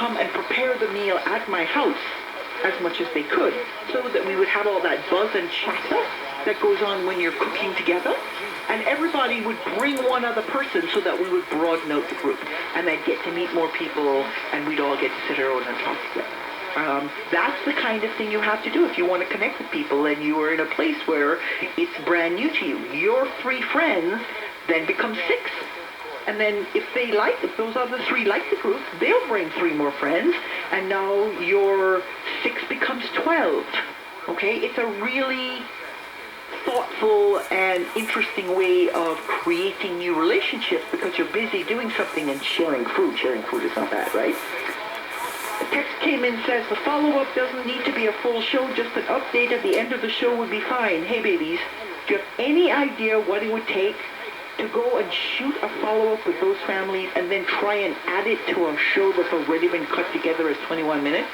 come and prepare the meal at my house as much as they could, so that we would have all that buzz and chatter that goes on when you're cooking together. And everybody would bring one other person so that we would broaden out the group. And I'd get to meet more people, and we'd all get to sit around and talk together. That's the kind of thing you have to do if you want to connect with people and you are in a place where it's brand new to you. Your 3 friends then become 6. And then if those other 3 like the group, they'll bring 3 more friends, and now your 6 becomes 12. Okay? It's a really thoughtful and interesting way of creating new relationships because you're busy doing something and sharing food. Sharing food is not bad, right? The text came in, says the follow-up doesn't need to be a full show, just an update at the end of the show would be fine. Hey babies, do you have any idea what it would take to go and shoot a follow-up with those families and then try and add it to a show that's already been cut together as 21 minutes?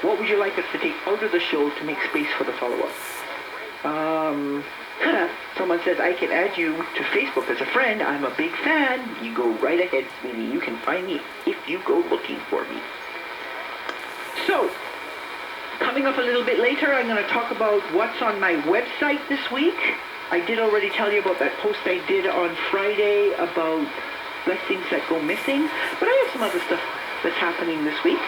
What would you like us to take out of the show to make space for the follow-up? Someone says, I can add you to Facebook as a friend. I'm a big fan. You go right ahead, sweetie. You can find me if you go looking for me. So, coming up a little bit later, I'm going to talk about what's on my website this week. I did already tell you about that post I did on Friday about blessings that go missing. But I have some other stuff that's happening this week.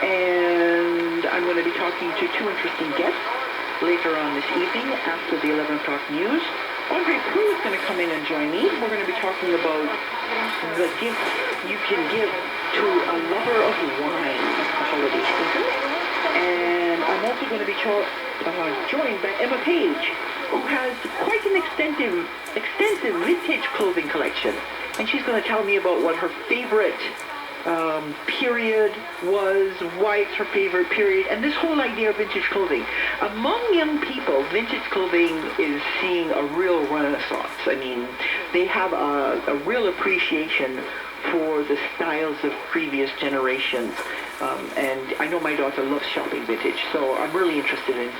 And I'm going to be talking to 2 interesting guests later on this evening after the 11 o'clock news. Andre Prue is going to come in and join me. We're going to be talking about the gifts you can give to a lover of wine at the holiday season. And I'm also going to be joined by Emma Page, who has quite an extensive vintage clothing collection. And she's going to tell me about what her favorite period was, why it's her favorite period, and this whole idea of vintage clothing. Among young people, vintage clothing is seeing a real renaissance. I mean, they have a real appreciation for the styles of previous generations. And I know my daughter loves shopping vintage, so I'm really interested in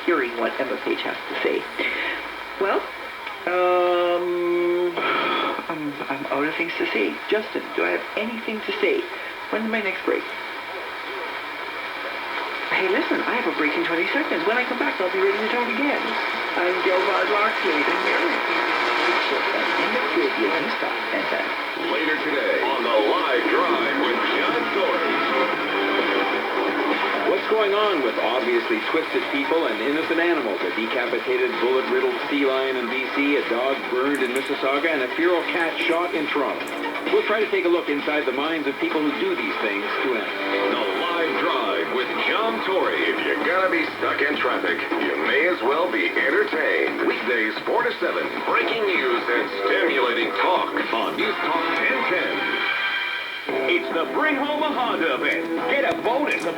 hearing what Emma Page has to say. Well, I'm out of things to say. Justin, do I have anything to say? When's my next break? Hey, listen, I have a break in 20 seconds. When I come back, I'll be ready to talk again. I'm Joe Locksley, and you're in the Caribbean stuff. Fantastic. Later today on the Live Drive with John Dory. What's going on with obviously twisted people and innocent animals? A decapitated, bullet-riddled sea lion in B.C., a dog burned in Mississauga, and a feral cat shot in Toronto. We'll try to take a look inside the minds of people who do these things to animals. The Live Drive with John Tory. If you're gonna be stuck in traffic, you may as well be entertained. Weekdays 4 to 7. Breaking news and stimulating talk on News Talk 1010. It's the Bring Home a Honda event. Get a bonus of